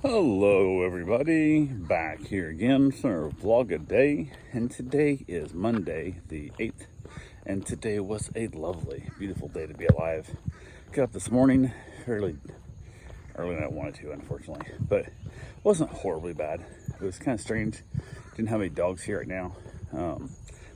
Hello everybody, back here again for a vlog a day, and today is Monday the 8th, and today was a lovely, beautiful day to be alive. Got up this morning fairly earlier than I wanted to, unfortunately, but it wasn't horribly bad. It was kind of strange. Didn't have any dogs here right now.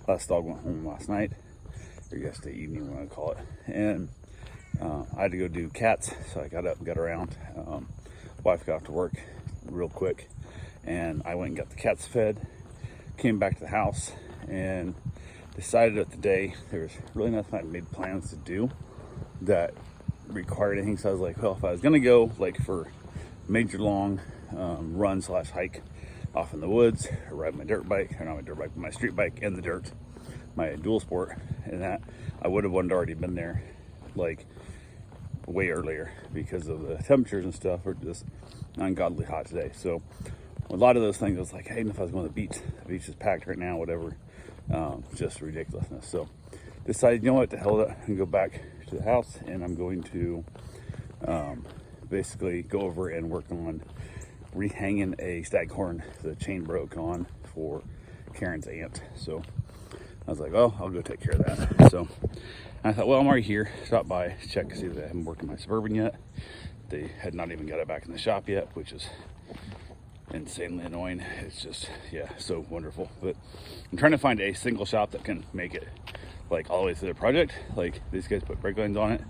Last dog went home last night, or yesterday evening, what I call it, and I had to go do cats, so I got up and got around. Wife got off to work real quick, and I went and got the cats fed, came back to the house, and decided that today there was really nothing I made plans to do that required anything. So I was like, well, if I was gonna go like for major long run / hike off in the woods, or ride my dirt bike, or not my dirt bike, but my street bike and the dirt, my dual sport, and that I would have wanted to already been there like way earlier because of the temperatures and stuff are just ungodly hot today. So a lot of those things, I was like, hey, if I was going to the beach is packed right now, whatever, just ridiculousness. So decided, you know what, to hell with it, and go back to the house, and I'm going to basically go over and work on rehanging a staghorn the chain broke on for Karen's aunt. So I was like, well, I'll go take care of that. So I thought, well, I'm already here. Stop by, check to see that I haven't worked on my Suburban yet. They had not even got it back in the shop yet, which is insanely annoying. It's just, yeah, so wonderful. But I'm trying to find a single shop that can make it like all the way through the project. Like these guys put brake lines on it,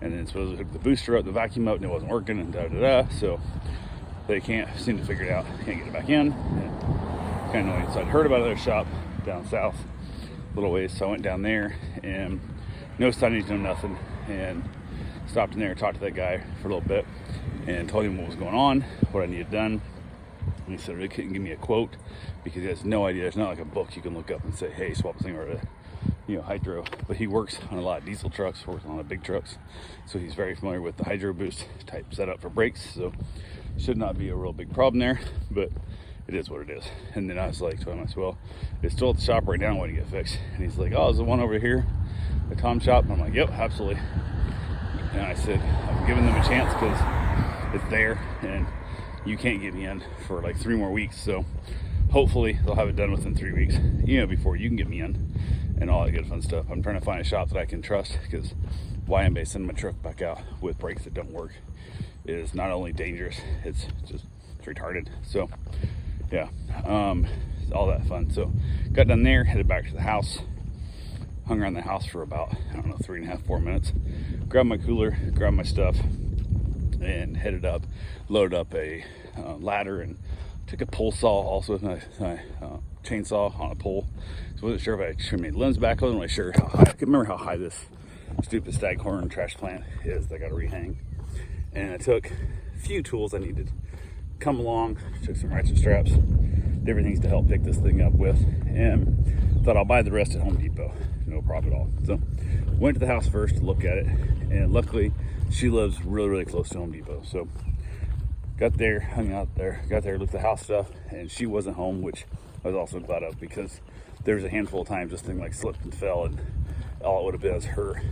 and then supposedly hooked the booster up, the vacuum out, and it wasn't working, and da-da-da. So they can't seem to figure it out. Can't get it back in. And kind of annoying. So I'd heard about another shop down south a little ways, so I went down there, and no signage, no nothing, and stopped in there and talked to that guy for a little bit and told him what was going on, what I needed done. And he said he couldn't give me a quote because he has no idea. There's not like a book you can look up and say, hey, swap this thing over to hydro. But he works on a lot of diesel trucks, works on a lot of big trucks, so he's very familiar with the hydro boost type setup for brakes. So should not be a real big problem there, but it is what it is. And then I was like to him, I said, well, it's still at the shop right now, when to get fixed. And he's like, oh, is the one over here the Tom shop? And I'm like, yep, absolutely. And I said, I'm giving them a chance because it's there, and you can't get me in for like 3 more weeks. So hopefully they'll have it done within 3 weeks, before you can get me in and all that good fun stuff. I'm trying to find a shop that I can trust, because YMBA sending my truck back out with brakes that don't work is not only dangerous, it's retarded. So yeah, all that fun. So got done there, headed back to the house, hung around the house for about, 3.5, 4 minutes, grabbed my cooler, grabbed my stuff, and headed up, loaded up a ladder, and took a pole saw also with my chainsaw on a pole. So I wasn't sure if I should made limbs back. I wasn't really sure how high. I can remember how high this stupid staghorn trash plant is that I got to rehang. And I took a few tools I needed. Come along, took some ratchet straps, different things to help pick this thing up with, and thought I'll buy the rest at Home Depot. No problem at all. So went to the house first to look at it, and luckily she lives really, really close to Home Depot. So got there, hung out there, looked at the house stuff, and she wasn't home, which I was also glad of, because there was a handful of times this thing like slipped and fell, and all it would have been is her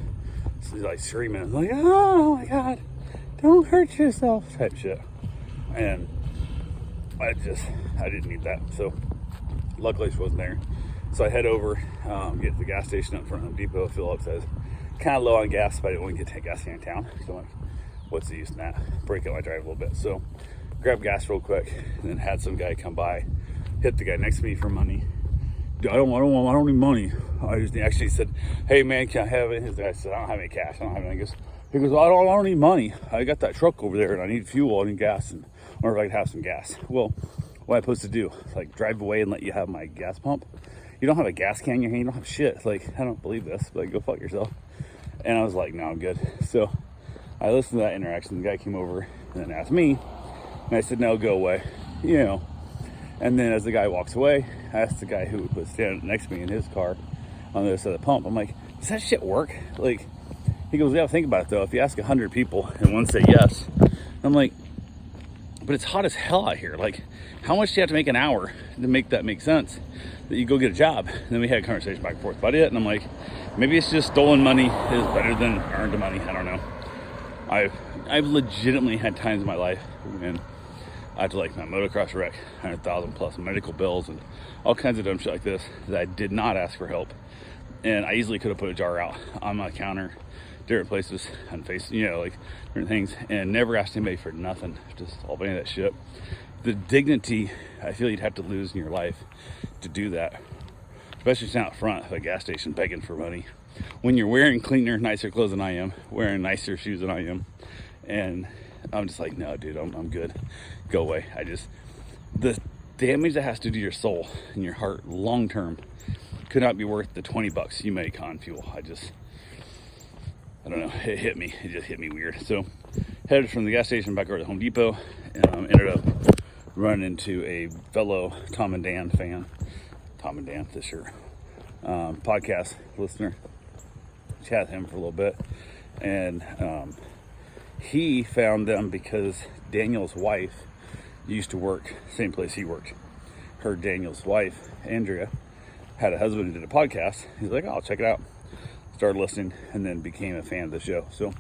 like screaming like, oh my God, don't hurt yourself type shit. And I didn't need that. So luckily she wasn't there. So I head over, get to the gas station up in front of Home Depot. Fill up, says kind of low on gas, but I didn't want to get gas here in town. So I'm like, what's the use in that? Break up my drive a little bit. So grabbed gas real quick, and then had some guy come by, hit the guy next to me for money. I don't need money. I just actually said, hey man, can I have it? His guy said, I don't have any cash. I don't have any. He goes, I don't need money. I got that truck over there, and I need fuel, I need gas, and I wonder if I could have some gas. Well, what am I supposed to do? Like drive away and let you have my gas pump? You don't have a gas can in your hand, you don't have shit. Like, I don't believe this, but like, go fuck yourself. And I was like, no, I'm good. So I listened to that interaction. The guy came over and then asked me, and I said, no, go away, And then as the guy walks away, I asked the guy who was standing next to me in his car on the other side of the pump, I'm like, does that shit work? Like, he goes, yeah, think about it though. If you ask 100 people and one say yes, I'm like, but it's hot as hell out here. Like, how much do you have to make an hour to make that make sense? That you go get a job. And then we had a conversation back and forth about it, and I'm like, maybe it's just stolen money is better than earned money. I don't know. I've legitimately had times in my life when I had to like my motocross wreck, 100,000 plus medical bills and all kinds of dumb shit like this that I did not ask for help. And I easily could have put a jar out on my counter, different places, and face, like different things, and never asked anybody for nothing, just all any of that shit. The dignity I feel you'd have to lose in your life to do that, especially sitting out front of a gas station begging for money when you're wearing cleaner, nicer clothes than I am, wearing nicer shoes than I am. And I'm just like, no, dude, I'm good. Go away. The damage that has to do to your soul and your heart long term could not be worth the $20 you make on fuel. I don't know. It hit me. It just hit me weird. So headed from the gas station back over to Home Depot, and ended up running into a fellow Tom and Dan fan. Tom and Dan, this year, podcast listener. Chat with him for a little bit, and he found them because Daniel's wife used to work same place he worked. Daniel's wife, Andrea, had a husband who did a podcast. He's like, oh, I'll check it out. Started listening, and then became a fan of the show. So,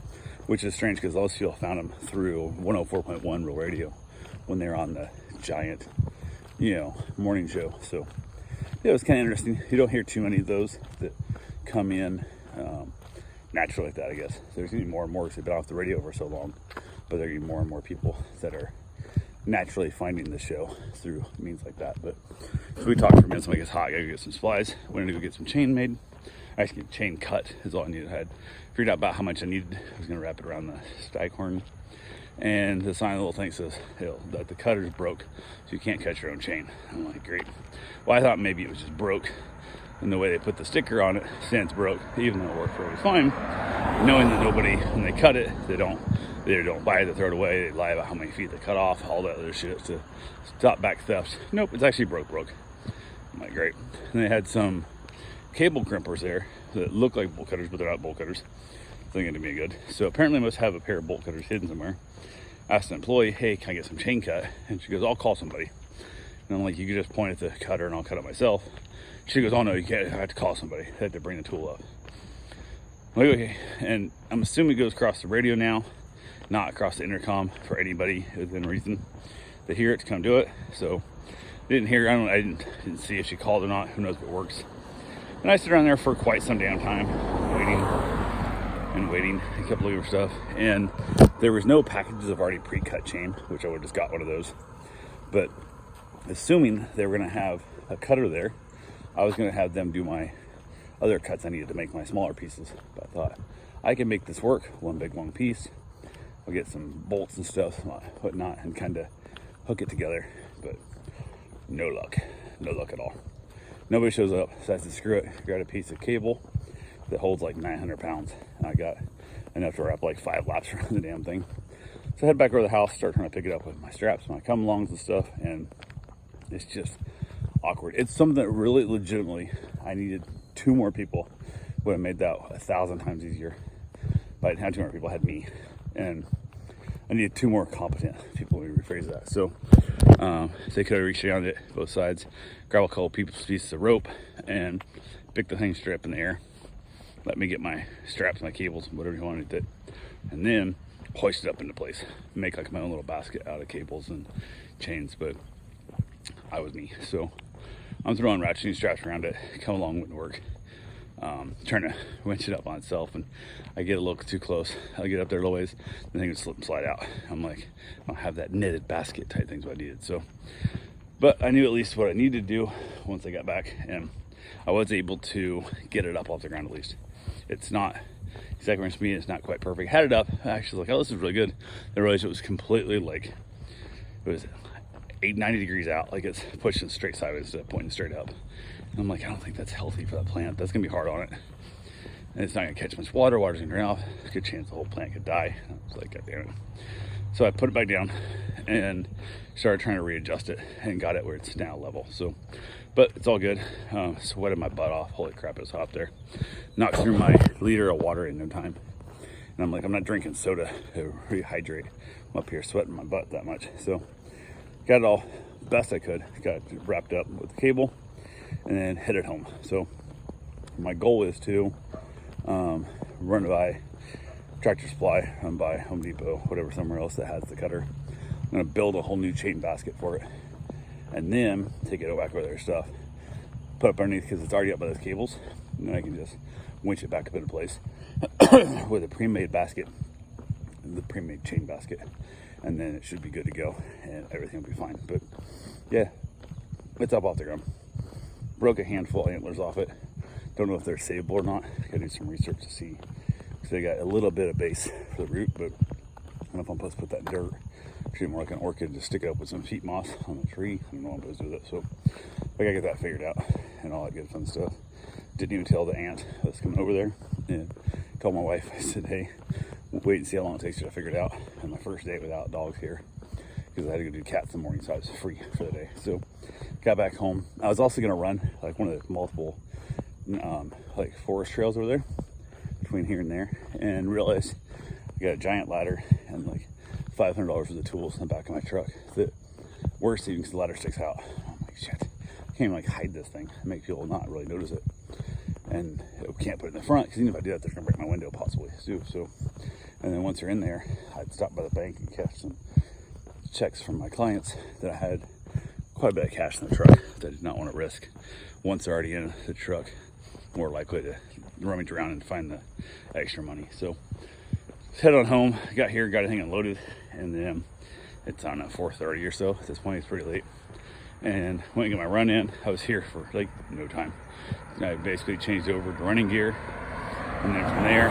which is strange because those people found him through 104.1 Real Radio when they were on the giant, morning show. So it was kind of interesting. You don't hear too many of those that come in naturally like that, I guess. There's going to be more and more because they've been off the radio for so long, but there are going to be more and more people that are naturally finding the show through means like that. But so we talked for a minute. So I guess hot. I gotta go get some supplies. Went to go get some chain made. Actually, chain cut is all I needed. I had figured out about how much I needed. I was gonna wrap it around the Staghorn, and the sign of the little thing says that the cutter's broke, so you can't cut your own chain. I'm like, great. Well, I thought maybe it was just broke, and the way they put the sticker on it, since broke, even though it worked really fine, knowing that nobody, when they cut it, they either don't buy it, they throw it away, they lie about how many feet they cut off, all that other shit to stop back theft. Nope, it's actually broke. I'm like, great. And they had some cable crimpers there that look like bolt cutters, but they're not bolt cutters. Thinking to be good. So apparently I must have a pair of bolt cutters hidden somewhere. Asked an employee, hey, can I get some chain cut? And she goes, I'll call somebody. And I'm like, you can just point at the cutter and I'll cut it myself. She goes, oh no, you can't, I have to call somebody. I had to bring the tool up. I'm like, okay. And I'm assuming it goes across the radio now, not across the intercom for anybody within reason to hear it, to come do it. So didn't hear, I didn't see if she called or not. Who knows if it works. And I stood around there for quite some damn time, waiting. I kept looking for stuff. And there was no packages of already pre-cut chain, which I would have just got one of those. But assuming they were gonna have a cutter there, I was gonna have them do my other cuts I needed to make my smaller pieces. But I thought, I can make this work, one big long piece. I'll get some bolts and stuff, whatnot, and kind of hook it together. But no luck at all. Nobody shows up, so I said, screw it. Got a piece of cable that holds like 900 pounds. And I got enough to wrap like 5 laps around the damn thing. So I head back over to the house, start trying to pick it up with my straps, my come-alongs and stuff, and it's just awkward. It's something that really legitimately, I needed 2 more people. Would have made that 1,000 times easier. But I didn't have 2 more people, I had me. And I needed 2 more competent people, let me rephrase that. So they could have reached around it, both sides, grab a couple pieces of rope, and pick the thing straight up in the air. Let me get my straps, my cables, whatever you wanted to do, and then hoist it up into place. Make like my own little basket out of cables and chains, but I was me. So I'm throwing ratcheting straps around it, come along wouldn't work. Trying to winch it up on itself, and I get a little too close. I'll get up there a little ways, the thing would slip and slide out. I'm like, I don't have that knitted basket type things what I needed. So, but I knew at least what I needed to do once I got back, and I was able to get it up off the ground at least. It's not exactly where it's me, it's not quite perfect. Had it up, actually like, oh, this is really good. I realized it was completely like, it was 90 degrees out, like it's pushing straight sideways instead of pointing straight up. And I'm like, I don't think that's healthy for that plant. That's gonna be hard on it. And it's not gonna catch much water. Water's gonna drain off. There's a good chance the whole plant could die. I was like, God damn it. So I put it back down and started trying to readjust it and got it where it's now level. So, but it's all good. Sweated my butt off. Holy crap, it was hot there. Knocked through my liter of water in no time. And I'm like, I'm not drinking soda to rehydrate. I'm up here sweating my butt that much. So got it all best I could. Got it wrapped up with the cable and then headed home. So my goal is to run by Tractor Supply, run by Home Depot, whatever, somewhere else that has the cutter. gonna build a whole new chain basket for it, and then take it back with their stuff, put up underneath because it's already up by those cables, and then I can just winch it back up into place with a pre-made basket, the pre-made chain basket, and then it should be good to go and everything will be fine. But yeah, it's up off the ground. Broke a handful of antlers off it. Don't know if they're savable or not. Gotta do some research to see, because they got a little bit of base for the root, but I don't know if I'm supposed to put that in dirt. Actually more like an orchid, to stick it up with some peat moss on the tree. I don't know what I'm supposed to do with it, so I gotta get that figured out and all that good fun stuff. Didn't even tell the aunt I was coming over there, and told my wife, I said, hey, we'll wait and see how long it takes you to figure it out. And my first day without dogs here, because I had to go do cats in the morning, so I was free for the day. So got back home. I was also gonna run like one of the multiple like forest trails over there between here and there, and realized I got a giant ladder and like $500 worth of tools in the back of my truck. The worst even because the ladder sticks out. I'm like, shit, I can't even like hide this thing and make people not really notice it. And I can't put it in the front, because even if I do that, they're gonna break my window possibly too. So, and then once they're in there, I'd stop by the bank and cash some checks from my clients that I had quite a bit of cash in the truck that I did not want to risk. Once they're already in the truck, more likely to rummage around and find the extra money. So head on home, got here, got everything unloaded, and then it's, I don't know, 4:30 or so. At this point, it's pretty late. And went and got my run in. I was here for like no time. I basically changed over to running gear. And then from there,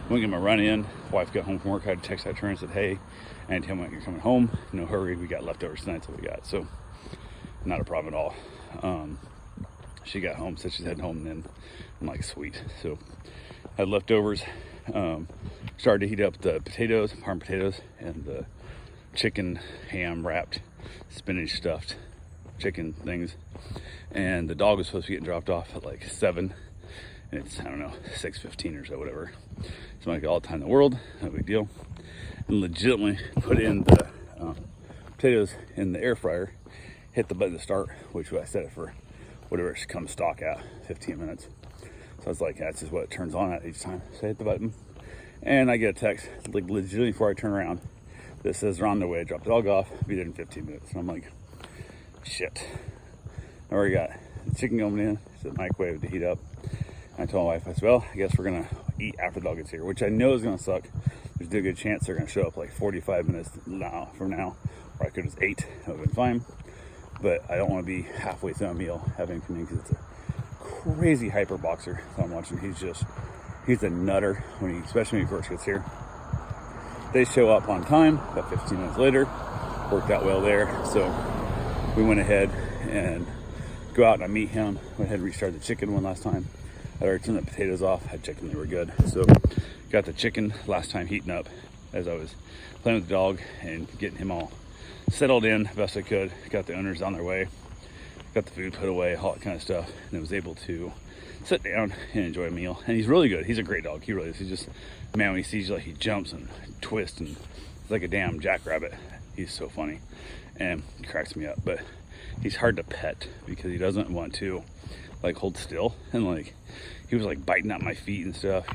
went and got my run in. Wife got home from work. I had to text her and said, hey, and tell me when you're coming home. No hurry, we got leftovers tonight, so we got. So not a problem at all. She got home, said she's heading home, and then I'm like, sweet. So I had leftovers. Started to heat up the potatoes, parm potatoes, and the chicken ham wrapped, spinach stuffed chicken things. And the dog was supposed to be getting dropped off at like 7, and it's, I don't know, 6:15 or so, whatever. So I'm like, all the time in the world, no big deal. And legitimately put in the potatoes in the air fryer, hit the button to start, which I set it for whatever it comes stock at, 15 minutes. So I was like, that's just what it turns on at each time. So I hit the button, and I get a text, like legitimately before I turn around, that says they're on their way, drop the dog off, be there in 15 minutes. And I'm like, shit. I already got the chicken going in, it's a microwave to heat up. And I told my wife, I said, well, I guess we're gonna eat after the dog gets here, which I know is gonna suck. There's a good chance they're gonna show up like 45 minutes from now, or I could just ate, that would have been fine. But I don't want to be halfway through a meal having him come in, because it's a crazy hyper boxer that I'm watching. He's a nutter especially when he first gets here. They show up on time, about 15 minutes later. Worked out well there. So we went ahead and go out and I meet him. Went ahead and restarted the chicken one last time. I already turned the potatoes off. I checked them, they were good. So got the chicken last time heating up as I was playing with the dog and getting him all settled in best I could. Got the owners on their way, got the food put away, all that kind of stuff, and I was able to sit down and enjoy a meal. And he's really good. He's a great dog. He really is. He's just, man, when he sees you, like, he jumps and twists and it's like a damn jackrabbit. He's so funny and he cracks me up. But he's hard to pet because he doesn't want to like hold still, and like he was like biting at my feet and stuff.